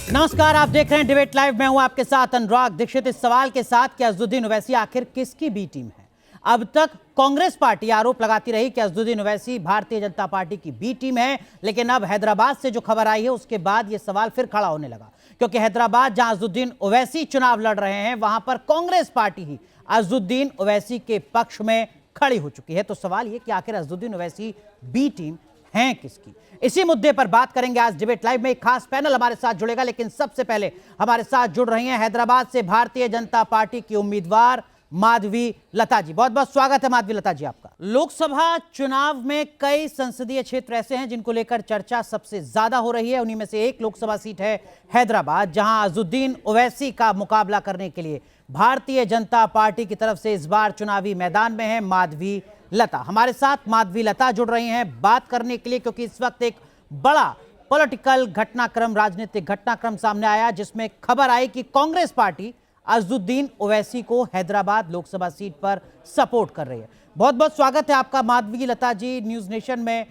नमस्कार, आप देख रहे हैं डिबेट लाइव। मैं हूं आपके साथ अनुराग दीक्षित। इस सवाल के साथ कि अज़दुद्दीन ओवैसी आखिर किसकी बी टीम है। अब तक कांग्रेस पार्टी आरोप लगाती रही कि अज़दुद्दीन ओवैसी भारतीय जनता पार्टी की बी टीम है, लेकिन अब हैदराबाद से जो खबर आई है उसके बाद यह सवाल फिर खड़ा होने लगा, क्योंकि हैदराबाद जहां अज़दुद्दीन ओवैसी चुनाव लड़ रहे हैं वहां पर कांग्रेस पार्टी ही अज़दुद्दीन ओवैसी के पक्ष में खड़ी हो चुकी है। तो सवाल यह कि आखिर अज़दुद्दीन ओवैसी बी टीम हैं किसकी। इसी मुद्दे पर बात करेंगे आज डिबेट लाइव में। एक खास पैनल हमारे साथ जुड़ेगा, लेकिन सबसे पहले हमारे साथ जुड़ रही हैं हैदराबाद से भारतीय जनता पार्टी की उम्मीदवार माधवी लता जी। बहुत बहुत स्वागत है माधवी लता जी आपका। लोकसभा चुनाव में कई संसदीय क्षेत्र ऐसे हैं जिनको लेकर चर्चा सबसे ज्यादा हो रही है। उन्हीं में से एक लोकसभा सीट है हैदराबाद, जहां अज़दुद्दीन ओवैसी का मुकाबला करने के लिए भारतीय जनता पार्टी की तरफ से इस बार चुनावी मैदान में है माधवी लता। हमारे साथ माधवी लता जुड़ रही हैं बात करने के लिए, क्योंकि इस वक्त एक बड़ा पॉलिटिकल घटनाक्रम, राजनीतिक घटनाक्रम सामने आया, जिसमें खबर आई कि कांग्रेस पार्टी अज़दुद्दीन ओवैसी को हैदराबाद लोकसभा सीट पर सपोर्ट कर रही है। बहुत बहुत स्वागत है आपका माधवी लता जी न्यूज़ नेशन में।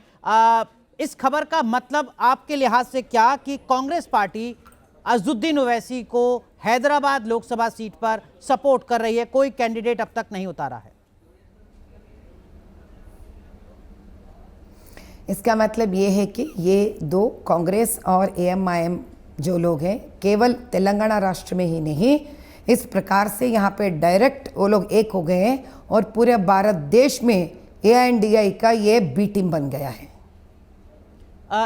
इस खबर का मतलब आपके लिहाज से क्या कि कांग्रेस पार्टी अज़दुद्दीन ओवैसी को हैदराबाद लोकसभा सीट पर सपोर्ट कर रही है, कोई कैंडिडेट अब तक नहीं उतारा है? इसका मतलब ये है कि ये दो कांग्रेस और एएमआईएम जो लोग हैं, केवल तेलंगाना राष्ट्र में ही नहीं, इस प्रकार से यहाँ पे डायरेक्ट वो लोग एक हो गए हैं और पूरे भारत देश में एआईएनडीआई का ये बी टीम बन गया है।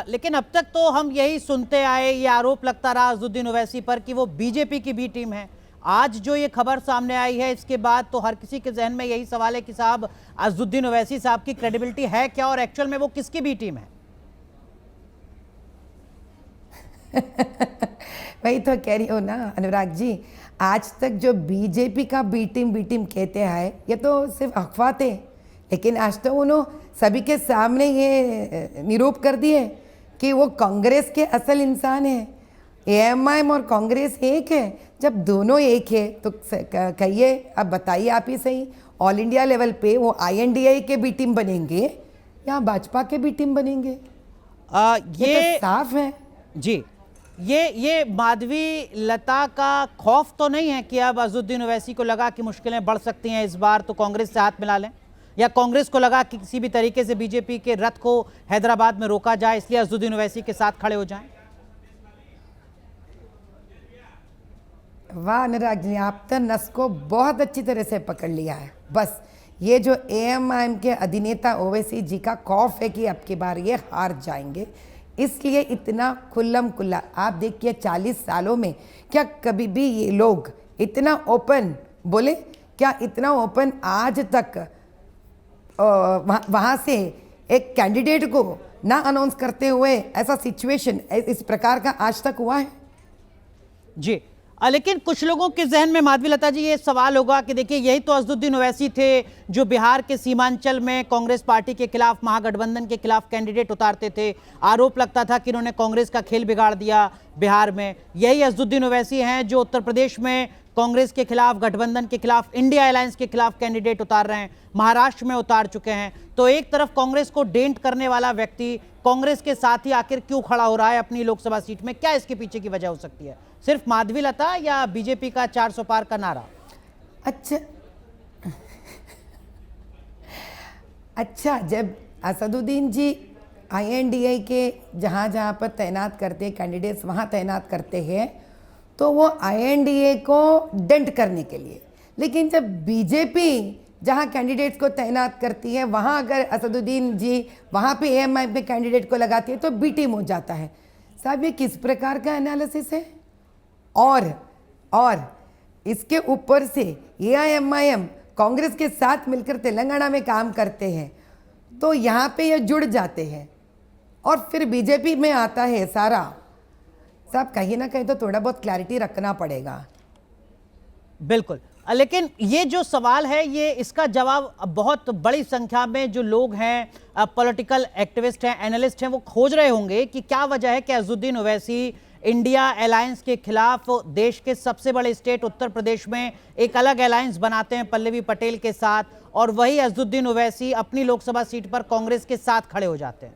लेकिन अब तक तो हम यही सुनते आए, ये आरोप लगता रहा अज़दुद्दीन ओवैसी पर कि वो बीजेपी की बी टीम है। आज जो ये खबर सामने आई है इसके बाद तो हर किसी के जहन में यही सवाल है कि साहब अज़दुद्दीन ओवैसी साहब की क्रेडिबिलिटी है क्या, और एक्चुअल में वो किसकी बी टीम है? वही तो कह रही हो ना अनुराग जी, आज तक जो बीजेपी का बी टीम कहते हैं ये तो सिर्फ अफवाह थे, लेकिन आज तो उन्होंने सभी के सामने ये निरूप कर दिए कि वो कांग्रेस के असल इंसान हैं। एएमआईएम और कांग्रेस एक है। जब दोनों एक है तो कहिए, अब बताइए आप ही सही, ऑल इंडिया लेवल पे वो आईएनडीआई के बी टीम बनेंगे या भाजपा के बी टीम बनेंगे? ये तो साफ है जी। ये माधवी लता का खौफ तो नहीं है कि अब अज़दुद्दीन ओवैसी को लगा कि मुश्किलें बढ़ सकती हैं इस बार तो कांग्रेस से हाथ मिला लें, या कांग्रेस को लगा कि किसी भी तरीके से बीजेपी के रथ को हैदराबाद में रोका जाए इसलिए अज़दुद्दीन ओवैसी के साथ खड़े हो जाएं? वाह अनुराग जी, आप तो नस को बहुत अच्छी तरह से पकड़ लिया है। बस ये जो एएमआईएम के अधिनेता ओवैसी जी का खौफ है कि अब की बार ये हार जाएंगे, इसलिए इतना खुल्लम खुल्ला आप देखिए 40 सालों में क्या कभी भी ये लोग इतना ओपन बोले, क्या इतना ओपन आज तक वहाँ से एक कैंडिडेट को ना अनाउंस करते हुए ऐसा सिचुएशन इस प्रकार का आज तक हुआ है? जी, लेकिन कुछ लोगों के जहन में माधवी लता जी ये सवाल होगा कि देखिए यही तो अज़दुद्दीन ओवैसी थे जो बिहार के सीमांचल में कांग्रेस पार्टी के खिलाफ, महागठबंधन के खिलाफ कैंडिडेट उतारते थे। आरोप लगता था कि इन्होंने कांग्रेस का खेल बिगाड़ दिया बिहार में। यही अज़दुद्दीन ओवैसी हैं जो उत्तर प्रदेश में कांग्रेस के खिलाफ, गठबंधन के खिलाफ, इंडिया अलायंस के खिलाफ कैंडिडेट उतार रहे हैं, महाराष्ट्र में उतार चुके हैं। तो एक तरफ कांग्रेस को डेंट करने वाला व्यक्ति कांग्रेस के साथ ही आखिर क्यों खड़ा हो रहा है अपनी लोकसभा सीट में? क्या इसके पीछे की वजह हो सकती है? सिर्फ माधवी लता या बीजेपी का 400 पार का नारा? अच्छा, जब असदुद्दीन जी आईएनडीआई के जहाँ जहाँ पर तैनात करते हैं कैंडिडेट्स, वहाँ तैनात करते हैं तो वो आईएनडीए को डेंट करने के लिए, लेकिन जब बीजेपी जहाँ कैंडिडेट्स को तैनात करती है वहाँ अगर असदुद्दीन जी वहाँ पे एएमआई पे कैंडिडेट को लगाती है तो बी टीम हो जाता है। साहब ये किस प्रकार का एनालिसिस है? और इसके ऊपर से एआईएमआईएम कांग्रेस के साथ मिलकर तेलंगाना में काम करते हैं तो यहाँ पे ये जुड़ जाते हैं और फिर बीजेपी में आता है सारा। साहब कहीं ना कहीं तो थोड़ा बहुत क्लैरिटी रखना पड़ेगा। बिल्कुल, लेकिन ये जो सवाल है ये इसका जवाब बहुत बड़ी संख्या में जो लोग हैं, पॉलिटिकल एक्टिविस्ट हैं, एनालिस्ट हैं, वो खोज रहे होंगे कि क्या वजह है कि अज़दुद्दीन ओवैसी इंडिया अलायंस के खिलाफ देश के सबसे बड़े स्टेट उत्तर प्रदेश में एक अलग अलायंस बनाते हैं पल्लवी पटेल के साथ, और वही अज़दुद्दीन ओवैसी अपनी लोकसभा सीट पर कांग्रेस के साथ खड़े हो जाते हैं।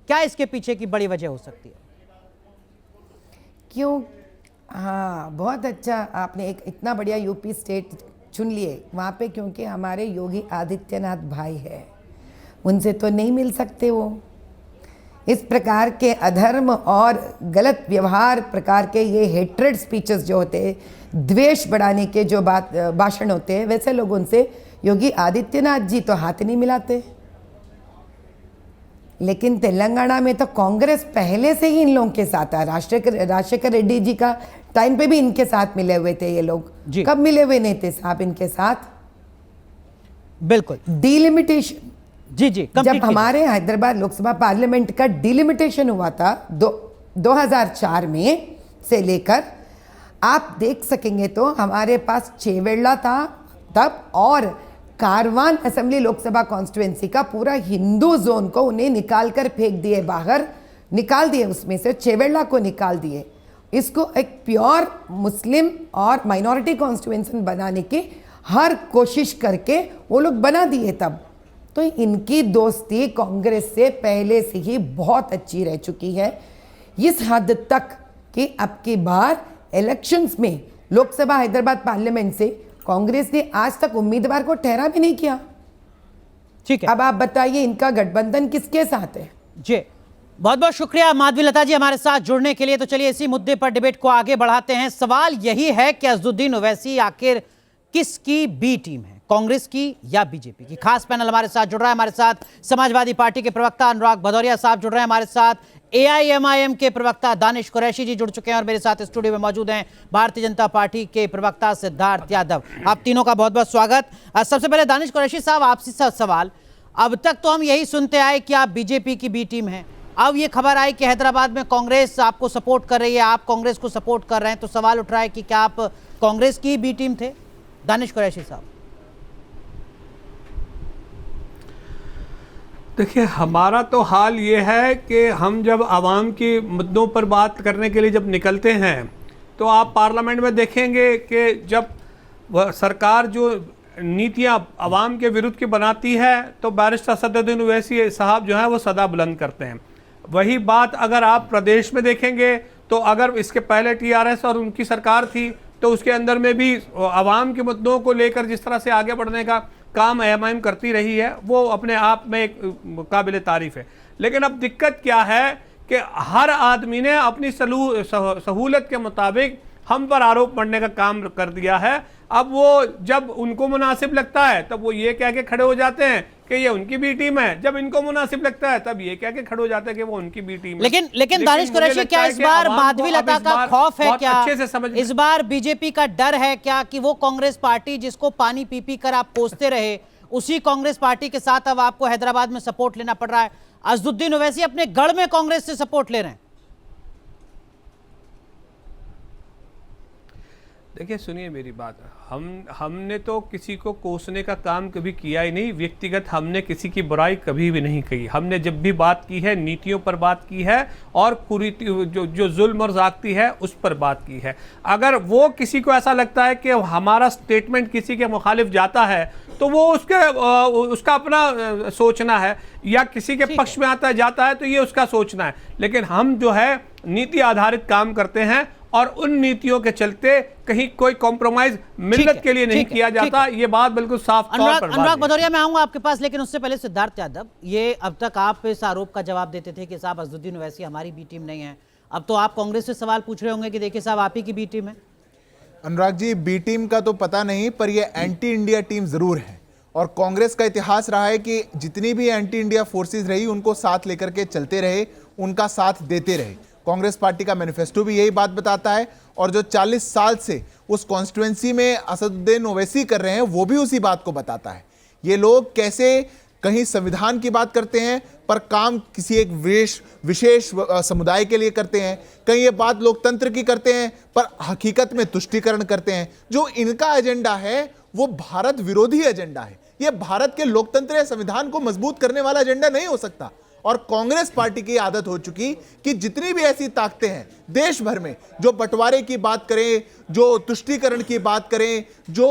क्या इसके पीछे की बड़ी वजह हो सकती है? हाँ, बहुत अच्छा आपने एक इतना बढ़िया यूपी स्टेट चुन लिए वहाँ पे, क्योंकि हमारे योगी आदित्यनाथ भाई है, उनसे तो नहीं मिल सकते वो। इस प्रकार के अधर्म और गलत व्यवहार प्रकार के ये हेट्रेड स्पीचेस जो होते हैं, द्वेष बढ़ाने के जो भाषण होते हैं, वैसे लोगों से योगी आदित्यनाथ जी तो हाथ नहीं मिलाते। लेकिन तेलंगाना में तो कांग्रेस पहले से ही इन लोगों के साथ है। राजशेखर रेड्डी जी का टाइम पे भी इनके साथ मिले हुए थे ये लोग। कब मिले हुए नहीं थे साहब इनके साथ? बिल्कुल। डिलिमिटेशन, जी जब हमारे हैदराबाद लोकसभा पार्लियामेंट का डिलिमिटेशन हुआ था 2004 में से लेकर, आप देख सकेंगे तो हमारे पास चेवेला था तब, और कारवान असेंबली लोकसभा कॉन्स्टिट्युएंसी का पूरा हिंदू जोन को उन्हें निकाल कर फेंक दिए, बाहर निकाल दिए, उसमें से चेवेला को निकाल दिए। इसको एक प्योर मुस्लिम और माइनॉरिटी कॉन्स्टिट्युएंसी बनाने की हर कोशिश करके वो लोग बना दिए तब। तो इनकी दोस्ती कांग्रेस से पहले से ही बहुत अच्छी रह चुकी है, इस हद तक कि अब की बार इलेक्शंस में लोकसभा हैदराबाद पार्लियामेंट से कांग्रेस ने आज तक उम्मीदवार को ठहरा भी नहीं किया। ठीक है, अब आप बताइए इनका गठबंधन किसके साथ है? जी बहुत बहुत शुक्रिया माधवीलता जी हमारे साथ जुड़ने के लिए। तो चलिए इसी मुद्दे पर डिबेट को आगे बढ़ाते हैं। सवाल यही है कि अज़दुद्दीन ओवैसी आखिर किसकी बी टीम है, कांग्रेस की या बीजेपी की? खास पैनल हमारे साथ जुड़ रहा है। हमारे साथ समाजवादी पार्टी के प्रवक्ता अनुराग भदौरिया साहब जुड़ रहे हैं, हमारे साथ एआईएमआईएम के प्रवक्ता दानिश कुरैशी जी जुड़ चुके हैं, और मेरे साथ स्टूडियो में मौजूद हैं भारतीय जनता पार्टी के प्रवक्ता सिद्धार्थ यादव। आप तीनों का बहुत बहुत स्वागत। सबसे पहले दानिश कुरैशी साहब आपसे सवाल, अब तक तो हम यही सुनते आए कि आप बीजेपी की बी टीम है, अब ये खबर आई कि हैदराबाद में कांग्रेस आपको सपोर्ट कर रही है, आप कांग्रेस को सपोर्ट कर रहे हैं, तो सवाल उठ रहा है कि क्या आप कांग्रेस की बी टीम थे? दानिश कुरैशी साहब। देखिए, हमारा तो हाल ये है कि हम जब आवाम के मुद्दों पर बात करने के लिए जब निकलते हैं, तो आप पार्लियामेंट में देखेंगे कि जब वह सरकार जो नीतियां आवाम के विरुद्ध की बनाती है, तो बैरिस्टर असदुद्दीन ओवैसी साहब जो है वो सदा बुलंद करते हैं। वही बात अगर आप प्रदेश में देखेंगे, तो अगर इसके पहले टीआरएस और उनकी सरकार थी, तो उसके अंदर में भी आवाम के मुद्दों को लेकर जिस तरह से आगे बढ़ने का काम एएमआईएम करती रही है, वो अपने आप में एक काबिल तारीफ है। लेकिन अब दिक्कत क्या है कि हर आदमी ने अपनी सहूलत के मुताबिक हम पर आरोप मढ़ने का काम कर दिया है। अब वो जब उनको मुनासिब लगता है तब वो ये कह के खड़े हो जाते हैं कि ये उनकी बी टीम है, जब इनको मुनासिब लगता है तब ये कह के खड़े हो जाते हैं कि वो उनकी बी टीम है। लेकिन दानिश कुरैशी, क्या इस बार माधवीलता का खौफ है क्या? अच्छे से समझ, इस बार बीजेपी का डर है क्या कि वो कांग्रेस पार्टी जिसको पानी पी पी कर आप कोसते रहे, उसी कांग्रेस पार्टी के साथ अब आपको हैदराबाद में सपोर्ट लेना पड़ रहा है? अज़दुद्दीन ओवैसी अपने गढ़ में कांग्रेस से सपोर्ट ले रहे हैं। देखिए, सुनिए मेरी बात, हमने तो किसी को कोसने का काम कभी किया ही नहीं। व्यक्तिगत हमने किसी की बुराई कभी भी नहीं की। हमने जब भी बात की है नीतियों पर बात की है, और कुरीति जो जुल्म और ज़्यादती है उस पर बात की है। अगर वो किसी को ऐसा लगता है कि हमारा स्टेटमेंट किसी के मुखालिफ जाता है, तो वो उसका अपना सोचना है, या किसी के पक्ष में आता है जाता है तो ये उसका सोचना है। लेकिन हम जो है नीति आधारित काम करते हैं, और उन नीतियों के चलते कहीं कोई कॉम्प्रोमाइज मिल्लत के लिए नहीं किया जाता। ये बात बिल्कुल साफ तौर पर। अनुराग भदौरिया, मैं आऊंगा आपके पास, लेकिन उससे पहले सिद्धार्थ यादव, ये अब तक आप इस आरोप का जवाब देते थे कि साहब अज़दुद्दीन ओवैसी हमारी बी टीम नहीं है, अब तो आप कांग्रेस से सवाल पूछ रहे होंगे कि देखिए साहब आप ही की बी टीम है। अनुराग जी, बी टीम का तो पता नहीं, पर ये एंटी इंडिया टीम जरूर है, और कांग्रेस का इतिहास रहा है कि जितनी भी एंटी इंडिया फोर्सेस रही उनको साथ लेकर के चलते रहे, उनका साथ देते रहे। कांग्रेस पार्टी का मैनिफेस्टो भी यही बात बताता है, और जो 40 साल से उस कॉन्स्टिट्यूएंसी में असदुद्दीन ओवैसी कर रहे हैं वो भी उसी बात को बताता है। ये लोग कैसे कहीं संविधान की बात करते हैं पर काम किसी एक विशेष समुदाय के लिए करते हैं, कहीं ये बात लोकतंत्र की करते हैं पर हकीकत में तुष्टीकरण करते हैं। जो इनका एजेंडा है वो भारत विरोधी एजेंडा है। ये भारत के लोकतंत्र या संविधान को मजबूत करने वाला एजेंडा नहीं हो सकता। और कांग्रेस पार्टी की आदत हो चुकी कि जितनी भी ऐसी ताकतें हैं देश भर में, जो बंटवारे की बात करें, जो तुष्टीकरण की बात करें, जो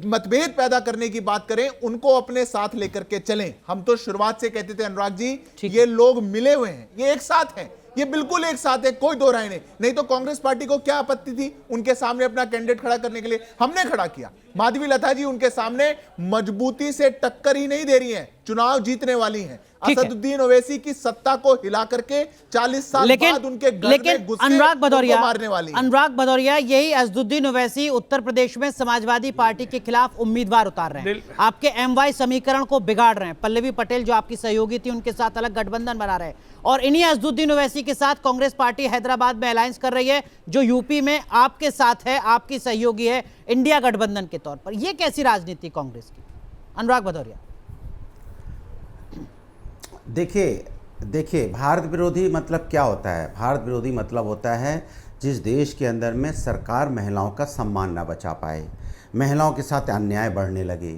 मतभेद पैदा करने की बात करें, उनको अपने साथ लेकर के चलें। हम तो शुरुआत से कहते थे अनुराग जी, ये लोग मिले हुए हैं, ये एक साथ हैं, ये बिल्कुल एक साथ है, कोई दो राय नहीं तो कांग्रेस पार्टी को क्या आपत्ति थी उनके सामने अपना कैंडिडेट खड़ा करने के लिए? हमने खड़ा किया। माधवी लता जी उनके सामने मजबूती से टक्कर ही नहीं दे रही हैं, चुनाव जीतने वाली हैं। असदुद्दीन ओवैसी की सत्ता को हिला करके 40 साल बाद उनके घर में घुस के उनको मारने वाली। अनुराग भदौरिया, यही असदुद्दीन ओवैसी उत्तर प्रदेश में समाजवादी पार्टी के खिलाफ उम्मीदवार उतार रहे हैं, आपके एमवाई समीकरण को बिगाड़ रहे हैं। पल्लवी पटेल जो आपकी सहयोगी थी उनके साथ अलग गठबंधन बना रहे हैं, और इन्हीं असदुद्दीन ओवैसी के साथ कांग्रेस पार्टी हैदराबाद में अलायंस कर रही है, जो यूपी में आपके साथ है, आपकी सहयोगी है इंडिया गठबंधन के तौर पर। यह कैसी राजनीति कांग्रेस की? अनुराग भदौरिया, देखिए भारत विरोधी मतलब क्या होता है? भारत विरोधी मतलब होता है जिस देश के अंदर में सरकार महिलाओं का सम्मान ना बचा पाए, महिलाओं के साथ अन्याय बढ़ने लगे,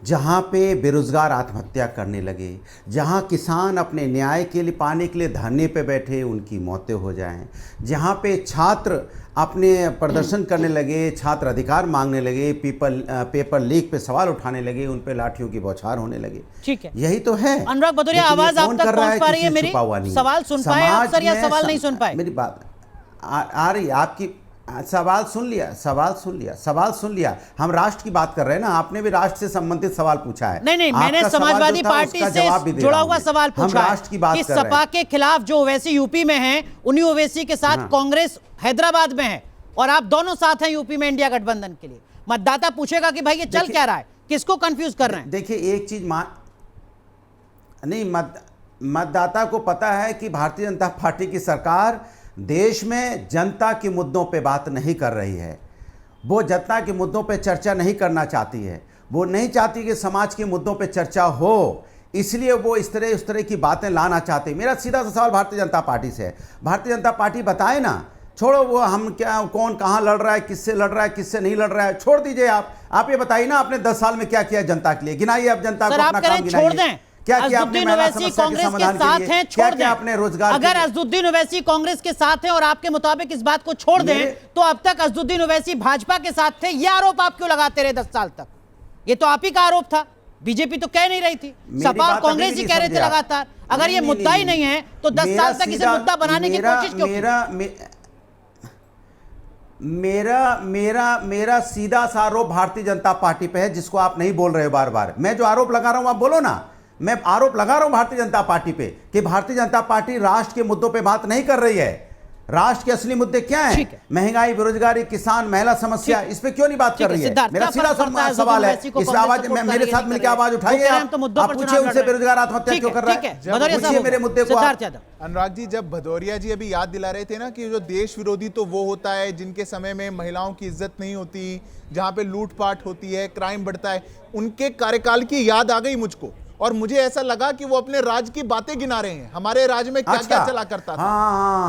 जहाँ पे बेरोजगार आत्महत्या करने लगे, जहाँ किसान अपने न्याय के लिए पाने के लिए धरने पे बैठे उनकी मौतें हो जाएं, जहाँ पे छात्र अपने प्रदर्शन करने लगे, छात्र अधिकार मांगने लगे, पेपर लीक पे सवाल उठाने लगे, उन पे लाठियों की बौछार होने लगे। ठीक है, यही तो है। अनुराग भदौरिया, आवाज आप तक पहुंच पा रही है मेरी? सवाल सुन पाए आप सर या सवाल नहीं सुन पाए? मेरी बात आ रही है आपकी। सवाल सुन लिया। हम राष्ट्र की बात कर रहे हैं ना, आपने भी राष्ट्र से संबंधित सवाल पूछा है। नहीं, मैंने समाजवादी पार्टी से जुड़ा हुआ सवाल पूछा है राष्ट्र की बात कि कर रहे हैं। सपा के खिलाफ जो ओवैसी यूपी में हैं, उन्हीं ओवैसी के साथ कांग्रेस हैदराबाद में है, और आप दोनों साथ हैं यूपी में इंडिया गठबंधन के लिए। मतदाता पूछेगा कि भाई ये चल क्या रहा है, किसको कंफ्यूज कर रहे हैं? देखिए एक चीज मतदाता को पता है कि भारतीय जनता पार्टी की सरकार देश में जनता के मुद्दों पे बात नहीं कर रही है, वो जनता के मुद्दों पे चर्चा नहीं करना चाहती है, वो नहीं चाहती कि समाज के मुद्दों पे चर्चा हो, इसलिए वो इस तरह की बातें लाना चाहते हैं। मेरा सीधा सा सवाल भारतीय जनता पार्टी से है, भारतीय जनता पार्टी बताए ना, छोड़ो वो हम क्या कौन कहाँ लड़ रहा है, किससे लड़ रहा है, किससे नहीं लड़ रहा है, छोड़ दीजिए। आप ये बताइए ना, आपने 10 साल में क्या किया जनता के लिए, गिनाइए अब जनता को अपना काम गिनाइए। छोड़ दें, क्या किया आपने असदुद्दीन महिला ओवैसी समस्या के कांग्रेस के समाधान साथ के लिए? हैं, छोड़ दें। आपने रोजगार अगर असदुद्दीन ओवैसी कांग्रेस के साथ हैं और आपके मुताबिक इस बात को छोड़ दें, तो अब तक असदुद्दीन ओवैसी भाजपा के साथ थे, यह आरोप आप क्यों लगाते रहे 10 साल तक? ये तो आप ही का आरोप था, बीजेपी तो कह नहीं रही थी, सपा और कांग्रेस ही कह रहे थे लगातार। अगर ये मुद्दा ही नहीं है तो 10 साल तक इसे मुद्दा बनाने की कोशिश क्यों की? मेरा सीधा सा आरोप भारतीय जनता पार्टी पे है, जिसको आप नहीं बोल रहे हो बार बार। मैं जो आरोप लगा रहा हूं आप बोलो ना। मैं आरोप लगा रहा हूं भारतीय जनता पार्टी पे कि भारतीय जनता पार्टी राष्ट्र के मुद्दों पे बात नहीं कर रही है। राष्ट्र के असली मुद्दे क्या हैं? महंगाई, बेरोजगारी, किसान, महिला समस्या, इस पे क्यों नहीं बात कर रही है? मेरा सीधा सवाल है। इस आवाज मेरे साथ मिलकर आवाज उठाइए, आप पूछिए उनसे बेरोजगार आत्महत्या क्यों कर रहा है, पूछिए मेरे मुद्दे को। अनुराग जी, जब भदौरिया जी अभी याद दिला रहे थे ना कि जो देश विरोधी तो वो होता है जिनके समय में महिलाओं की इज्जत नहीं होती, जहां पे लूटपाट होती है, क्राइम बढ़ता है, उनके कार्यकाल की याद आ गई मुझको, और मुझे ऐसा लगा कि वो अपने राज की बातें गिना रहे हैं, हमारे राज में क्या क्या चला करता था।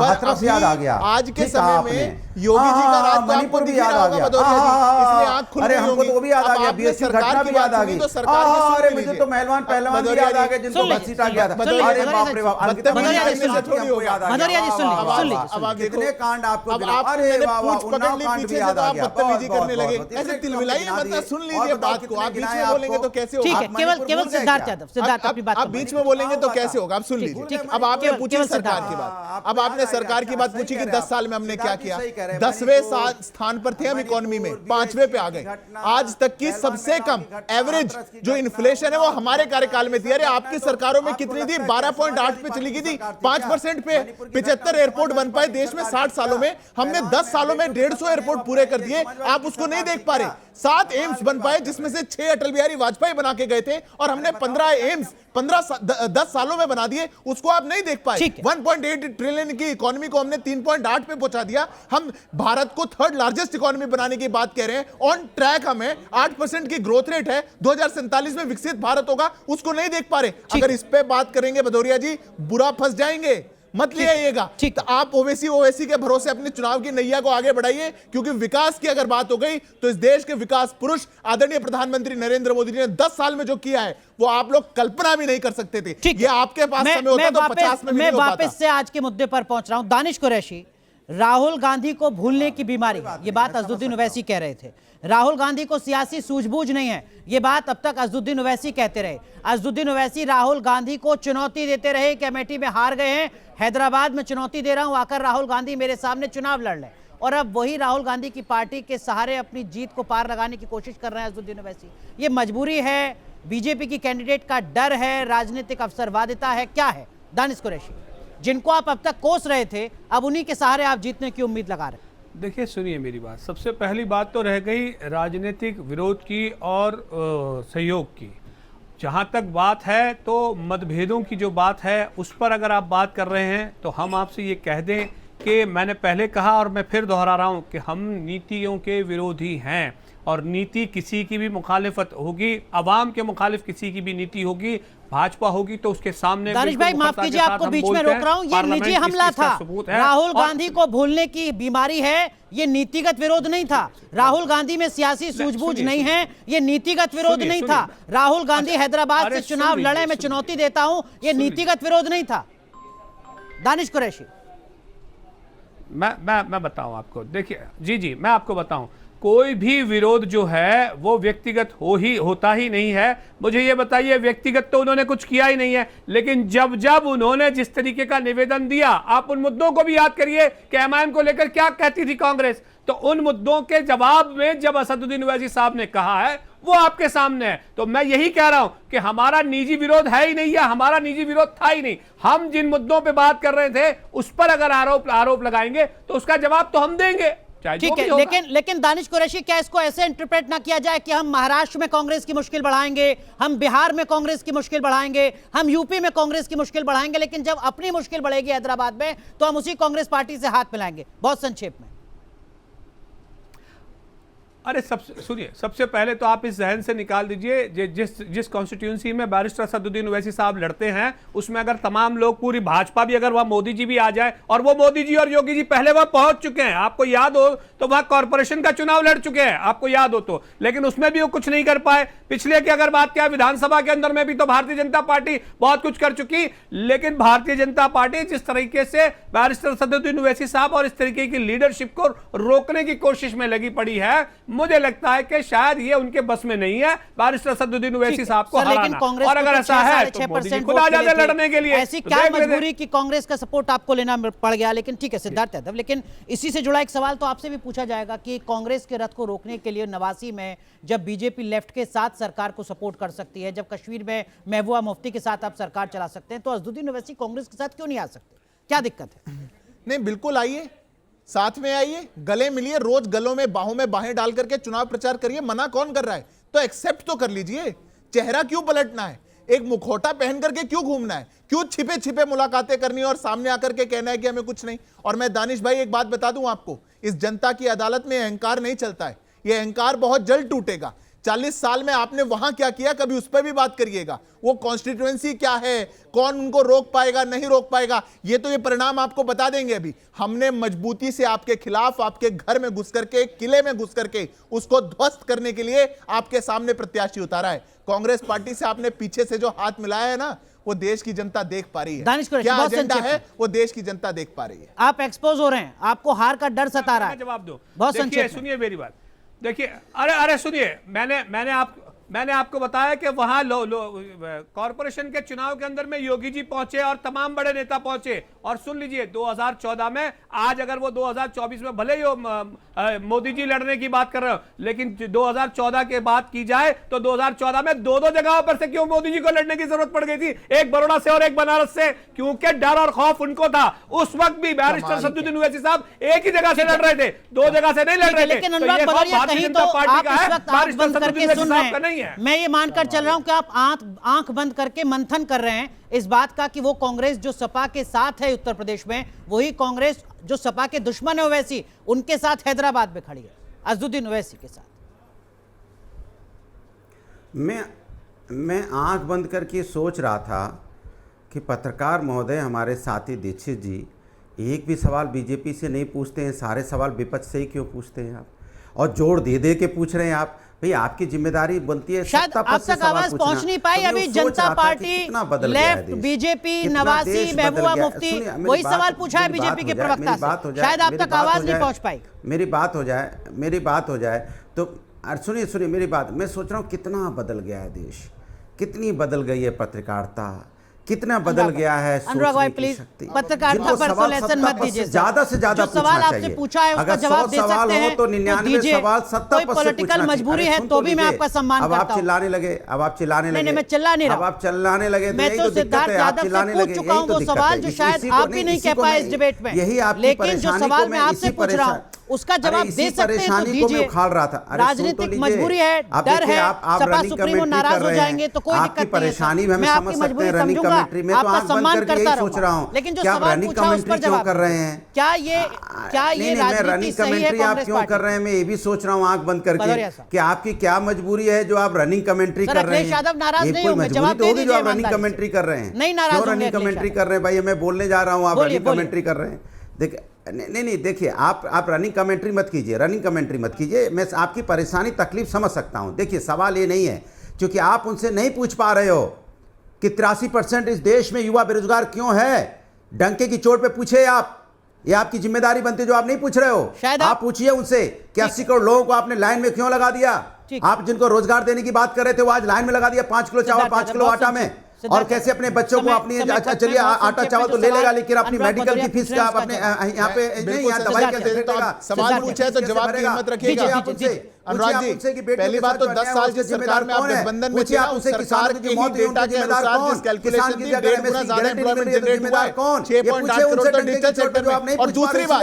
पर अभी याद आ गया। आज के समय में योगी जी का राज तो आपको दिख रहा होगा भदौरिया जी, इसलिए आंख खुल गई होगी। वो भी याद आ गया, बीएसपी घटना भी याद आ गई। तो सरकार ने सुन ली। मुझे तो पहलवान भी याद आ गए जिनको घसीटा गया था। अरे बाप रे बाप, भदौरिया जी सुन ली। अब कितने कांड आपको, अरे वाह वाह, पकड़ ली पीछे से तो आप बदतमीजी करने लगे, ऐसे तिलमिलाइए मत, सुन लीजिए बात को। आप बीच में बोलेंगे तो कैसे होगा? ठीक है, केवल सिद्धार्थ यादव अपनी बात आप बीच में बोलेंगे तो कैसे होगा? आप सुन लीजिए। अब आपने पूछी सरकार की बात, अब आपने सरकार की बात पूछी कि 10 साल में हमने क्या किया। 10वें स्थान पर थे हम इकोनॉमी में, 5वें पे आ गए। आज तक की सबसे कम एवरेज जो इन्फ्लेशन है वो हमारे कार्यकाल में थी। अरे आपकी सरकारों में कितनी थी? 12.8 पे चली गई थी, 5% पे 75 एयरपोर्ट बन पाए देश में 60 सालों में। हमने 10 सालों में 150 एयरपोर्ट पूरे कर दिए, आप उसको नहीं देख पा रहे। 7 एम्स बन पाए जिसमें से 6 अटल बिहारी वाजपेयी बना के गए थे, और हमने 15 एम्स 10 सालों में बना दिए, उसको आप नहीं देख पाए। 1.8 ट्रिलियन की इकोनॉमी को हमने 3.8 पे पहुंचा दिया। हम भारत को 3rd लार्जेस्ट इकोनॉमी बनाने की बात कह रहे हैं, ऑन ट्रैक हमें 8% की ग्रोथ रेट है, 2047 में विकसित भारत होगा, उसको नहीं देख पा रहे। अगर इस पे बात करेंगे भदौरिया जी, बुरा फंस जाएंगे, मत ले आइएगा। तो आप ओवैसी के भरोसे अपने चुनाव की नैया को आगे बढ़ाइए, क्योंकि विकास की अगर बात हो गई तो इस देश के विकास पुरुष आदरणीय प्रधानमंत्री नरेंद्र मोदी जी ने 10 साल में जो किया है वो आप लोग कल्पना भी नहीं कर सकते थे। ये आपके पास समय होता तो 50 में भी नहीं हो पाता। मैं वापस से आज के मुद्दे पर पहुंच रहा हूं। दानिश कुरैशी, राहुल गांधी को भूलने की बीमारी, ये बात अजदुद्दीन ओवैसी कह रहे थे। राहुल गांधी को सियासी सूझबूझ नहीं है, ये बात अब तक अजदुद्दीन ओवैसी कहते रहे। अजदुद्दीन ओवैसी राहुल गांधी को चुनौती देते रहे कि अमेठी में हार गए हैं, हैदराबाद में चुनौती दे रहा हूं, आकर राहुल गांधी मेरे सामने चुनाव लड़ लें। और अब वही राहुल गांधी की पार्टी के सहारे अपनी जीत को पार लगाने की कोशिश कर रहे हैं अजदुद्दीन ओवैसी। ये मजबूरी है, बीजेपी की कैंडिडेट का डर है, राजनीतिक अवसरवादिता है, क्या है? दानिश कुरैशी, जिनको आप अब तक कोस रहे थे, अब उन्हीं के सहारे आप जीतने की उम्मीद लगा रहे हैं। देखिए, सुनिए मेरी बात। सबसे पहली बात तो रह गई राजनीतिक विरोध की और सहयोग की। जहाँ तक बात है तो मतभेदों की जो बात है उस पर अगर आप बात कर रहे हैं तो हम आपसे ये कह दें कि मैंने पहले कहा और मैं फिर दोहरा रहा हूं कि हम नीतियों के विरोधी हैं, और नीति किसी की भी मुखालिफत होगी, अवाम के मुखालिफ किसी की भी नीति होगी, भाजपा होगी तो उसके सामने। दानिश भाई माफ कीजिए, आपको बीच में रोक रहा हूं, ये निजी हमला था। राहुल गांधी को भूलने की बीमारी है, ये नीतिगत विरोध नहीं था। राहुल गांधी में सियासी सूझबूझ नहीं है, ये नीतिगत विरोध नहीं था। राहुल गांधी हैदराबाद से चुनाव लड़े, मैं चुनौती देता हूं, ये नीतिगत विरोध नहीं था। दानिश कुरैशी, मैं बताऊं आपको। देखिए जी मैं आपको बताऊं, कोई भी विरोध जो है वो व्यक्तिगत होता ही नहीं है। मुझे ये बताइए, व्यक्तिगत तो उन्होंने कुछ किया ही नहीं है, लेकिन जब जब उन्होंने जिस तरीके का निवेदन दिया, आप उन मुद्दों को भी याद करिए कि एमआईएम को लेकर क्या कहती थी कांग्रेस, तो उन मुद्दों के जवाब में जब असदुद्दीन ओवैसी साहब ने कहा है वो आपके सामने है। तो मैं यही कह रहा हूं कि हमारा निजी विरोध है ही नहीं, या हमारा निजी विरोध था ही नहीं। हम जिन मुद्दों पे बात कर रहे थे उस पर अगर आरोप लगाएंगे तो उसका जवाब तो हम देंगे, ठीक है। लेकिन दानिश कुरैशी, क्या इसको ऐसे इंटरप्रेट ना किया जाए कि हम महाराष्ट्र में कांग्रेस की मुश्किल बढ़ाएंगे, हम बिहार में कांग्रेस की मुश्किल बढ़ाएंगे, हम यूपी में कांग्रेस की मुश्किल बढ़ाएंगे, लेकिन जब अपनी मुश्किल बढ़ेगी हैदराबाद में तो हम उसी कांग्रेस पार्टी से हाथ मिलाएंगे? बहुत संक्षेप में। अरे सुनिए, सबसे पहले तो आप इस जहन से निकाल दीजिए जिस कॉन्स्टिट्यूंसी में बैरिस्टर असदुद्दीन ओवैसी साहब लड़ते हैं उसमें अगर तमाम लोग, पूरी भाजपा भी, अगर वहां मोदी जी भी आ जाए, और वो मोदी जी और योगी जी पहले वहां पहुंच चुके हैं, आपको याद हो तो वहां कॉर्पोरेशन का चुनाव लड़ चुके हैं, आपको याद हो तो, लेकिन उसमें भी वो कुछ नहीं कर पाए। पिछले की अगर बात किया, विधानसभा के अंदर में भी तो भारतीय जनता पार्टी बहुत कुछ कर चुकी, लेकिन भारतीय जनता पार्टी जिस तरीके से बैरिस्टर असदुद्दीन ओवैसी साहब और इस तरीके की लीडरशिप को रोकने की कोशिश में लगी पड़ी है, मुझे लगता है कि शायद ये उनके बस में नहीं है बैरिस्टर असदुद्दीन ओवैसी साहब को हराना। और अगर ऐसा है तो मोदी जी खुद आ जाते लड़ने के लिए। ऐसी क्या मजबूरी कि कांग्रेस का सपोर्ट आपको लेना पड़ गया? लेकिन ठीक है सिद्धार्थ यादव, लेकिन इसी से जुड़ा एक सवाल तो आपसे भी पूछा जाएगा कि कांग्रेस के रथ को रोकने के लिए 89 में जब बीजेपी लेफ्ट के साथ सरकार को सपोर्ट कर सकती है, जब कश्मीर में महबूबा मुफ्ती के साथ आप सरकार चला सकते हैं, तो असदुद्दीन ओवैसी कांग्रेस के साथ क्यों नहीं आ सकते? क्या दिक्कत है? नहीं, बिल्कुल आइए, साथ में आइए, गले मिलिए, रोज गलों में बाहों में बाहें डाल करके चुनाव प्रचार करिए। मना कौन कर रहा है? तो एक्सेप्ट तो कर लीजिए। चेहरा क्यों पलटना है? एक मुखौटा पहन करके क्यों घूमना है? क्यों छिपे छिपे मुलाकातें करनी है और सामने आकर के कहना है कि हमें कुछ नहीं? और मैं दानिश भाई एक बात बता दूं आपको, इस जनता की अदालत में अहंकार नहीं चलता है। यह अहंकार बहुत जल्द टूटेगा। 40 साल में आपने वहां क्या किया, कभी उस पर भी बात करिएगा। वो कॉन्स्टिट्यूएंसी क्या है, कौन उनको रोक पाएगा, नहीं रोक पाएगा, ये तो ये परिणाम आपको बता देंगे। अभी हमने मजबूती से आपके खिलाफ, आपके घर में घुस करके, किले में घुस करके उसको ध्वस्त करने के लिए आपके सामने प्रत्याशी उतारा है। कांग्रेस पार्टी से आपने पीछे से जो हाथ मिलाया है ना, वो देश की जनता देख पा रही है। क्या एजेंडा है वो देश की जनता देख पा रही है। आप एक्सपोज हो रहे हैं, आपको हार का डर सता रहा है। जवाब दो। बहुत संक्षेप, सुनिए मेरी बात। देखिए, अरे सुनिए, मैंने आपको बताया कि वहां कॉर्पोरेशन के चुनाव के अंदर में योगी जी पहुंचे और तमाम बड़े नेता पहुंचे। और सुन लीजिए, 2014 में, आज अगर वो 2024 में भले ही मोदी जी लड़ने की बात कर रहे हो, लेकिन 2014 के बात की जाए तो 2014 में दो जगहों पर से क्यों मोदी जी को लड़ने की जरूरत पड़ गई थी? एक बड़ौदा से और एक बनारस से, क्योंकि डर और खौफ उनको था। उस वक्त भी बैरिस्टर असदुद्दीन ओवैसी साहब एक ही जगह से लड़ रहे थे, दो जगह से नहीं लड़ रहे थे। लेकिन अनुराग बदौरिया, कहीं तो आप इस वक्त आंख बंद करके सुन रहे हैं। मैं ये मानकर चल रहा हूं कि आप आंख बंद करके मंथन कर रहे हैं इस बात का कि वो कांग्रेस जो सपा के साथ है उत्तर प्रदेश में, वही कांग्रेस जो सपा के दुश्मन है ओवैसी, उनके साथ हैदराबाद में खड़ी है, असदुद्दीन ओवैसी के साथ। मैं आंख बंद करके सोच रहा था कि पत्रकार महोदय हमारे साथी दीक्षित जी एक भी सवाल बीजेपी से नहीं पूछते हैं, सारे सवाल विपक्ष से ही क्यों पूछते हैं आप? और जोड़ दे के पूछ रहे हैं आप। भैया आपकी जिम्मेदारी बनती है शायद सत्ता पक्ष अब से तक सवाल आवाज पूछना। पहुंच नहीं पाई। तो मैं अभी सोच जनता रहा था कि पार्टी, कितना बदल गया है लेफ्ट, देश, बीजेपी, कितना नवासी, देश बदल महबूबा गया है। मुफ्ती, सुनिए, मेरी वही बात- सवाल पूछा है मेरी बीजेपी बात के हो जाए, प्रवक्ता मेरी बात हो से। जाए, शायद अब मेरी तक बात आवाज हो नहीं जाए, पहुंच पाई। मेरी बात हो जाए, मेरी बात हो जाए तो सुनिए मेरी बात। मैं सोच रहा हूँ कितना बदल गया है देश, कितनी बदल गई है पत्रकारिता, कितना बदल गया है अनुराग भाई सोचने की प्लीज शक्ति। पत्रकारिता जिनको पर तो सवाल लेसन सत्ता मत पक्ष दीजिए। ज्यादा से ज्यादा जो सवाल पूछना आपसे चाहिए। पूछा है उसका अगर जवाब 100 दे सवाल सकते हो हैं तो 99 दीजिए। सवाल सत्ता कोई पक्ष से पॉलिटिकल पूछना चाहिए। मजबूरी अरे है सुन तो भी मैं लीजिए। आपका सम्मान अब करता आप हूं। चिल्लाने लगे, अब आप चिल्लाने लगे। नहीं, मैं चिल्ला नहीं रहा अब आप चिल्लाने लगे तो मैं यही तो तो दिक्कत सिद्धार्थ है, आप यादव से चिल्लाने पूछ लगे, चुका यही हूं तो वो दिक्कत सवाल है। जो इसी शायद को आप मैं- भी नहीं इसी कह को पाए मैं- इस डिबेट में। यही आपकी लेकिन जो परेशानी सवाल को मैं मैं आपसे इसी पूछ रहा हूं उसका अरे जवाब इसी दे सकते हैं तो परेशानी को मैं दीजिए। उखाड़ रहा था। अरे सुन तो राजनीतिक लीजिए। मजबूरी है, अब डर देखिए, है, आप सपा रनिंग सुप्रीमो कमेंट्री नाराज कर हो रहे जाएंगे हैं। तो कोई आपकी दिक्कत नहीं है। परेशानी में हम मैं समझ आपकी सकते मजबूरी हैं रनिंग समझूंगा, कमेंट्री में, तो आपका आंख बंद सम्मान करके करता यही सोच रहा रहूंगा। हूँ लेकिन जो कि आप सवाल रनिंग पूछा उस कमेंट्री पर क्यों जवाब कर रहे दीजिए। हैं। क्या ये नहीं, मैं राजनीति रनिंग सही है कमेंट्री आप कांग्रेस क्यों पार्टी कर रहे हैं, मैं ये भी सोच रहा हूँ आंख बंद करके भदौरिया साहब। कि आपकी क्या मजबूरी है जो आप रनिंग कमेंट्री सर, कर रहे अखिलेश हैं। यादव नाराज ये नहीं कोई होंगे, मजबूरी जवाब तो दे होगी जो दीजिए आप रनिंग ईमानदारी से। कमेंट्री कर रहे हैं। नहीं नाराज क्यों होंगे रनिंग अखिलेश कमेंट्री यादव। कर रहे हैं भाई, मैं बोलने जा रहा हूँ, आप बोलिए, रनिंग बोलिए। कमेंट्री कर रहे हैं। देखिए नहीं देखिए, आप रनिंग कमेंट्री मत कीजिए, रनिंग कमेंट्री मत कीजिए। मैं आपकी परेशानी तकलीफ समझ सकता हूँ। देखिए सवाल ये नहीं है, क्योंकि आप उनसे नहीं पूछ पा रहे हो कि 83% इस देश में युवा बेरोजगार क्यों है। डंके की चोट पे पूछे आप, ये आपकी जिम्मेदारी बनती है जो आप नहीं पूछ रहे हो। शायद आप पूछिए उनसे कि 80 करोड़ लोगों को आपने लाइन में क्यों लगा दिया। ठीक। आप जिनको रोजगार देने की बात कर रहे थे वो आज लाइन में लगा दिया 5 किलो चावल, 5 किलो आटा में। और कैसे अपने बच्चों को अपनी, अच्छा चलिए आटा चावल तो ले लेगा, लेकिन अपनी मेडिकल की फीस का आप अपने यहाँ पे नहीं, यहाँ दवाई कैसे देगा। सवाल पूछे तो जवाब की हिम्मत रखिएगा। अनुराग जी, पहली बात तो 10 साल की सरकार में आप गठबंधन में थे, उस सरकार के ही डेटा के अनुसार जिस कैलकुलेशन थी 1.5 गुना ज्यादा एम्प्लॉयमेंट जनरेट हुआ है, 6.8 करोड़ तो डिजिटल सेक्टर में। और दूसरी बात,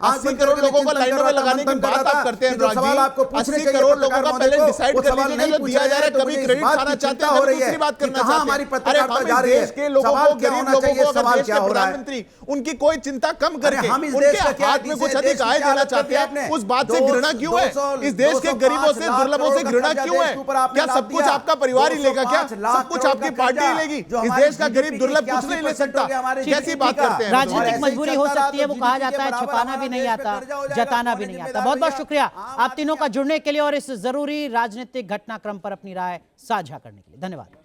80 करोड़ लोगों को लाइनों में लगाने की बात आप करते हैं अनुराग जी। 80 करोड़ लोगों का पहले डिसाइड कर लीजिए जो दिया जा रहा है, कभी क्रेडिट खाना चाहते हैं, दूसरी बात करना चाहते हैं। अरे हम इस देश के लोगों को, गरीब लोगों को, अगर देश के प्रधानमंत्री उनकी कोई चिंता कम करके उनके हाथ में कुछ अधिक आय देना चाहते हैं, उस बात से घृणा क्यों है? इस देश के गरीबों से, दुर्लभों से घृणा क्यों है? क्या सब कुछ आपका परिवार ही लेगा? क्या सब कुछ आपकी पार्टी ही लेगी? इस देश का गरीब दुर्लभ कुछ नहीं ले सकता। कैसी बात करते हैं? राजनीतिक मजबूरी हो सकती है, वो कहा जाता है, छुपाना भी नहीं आता, जताना भी नहीं आता। बहुत बहुत शुक्रिया आप तीनों का जुड़ने के लिए और इस जरूरी राजनीतिक घटनाक्रम पर अपनी राय साझा करने के लिए। धन्यवाद।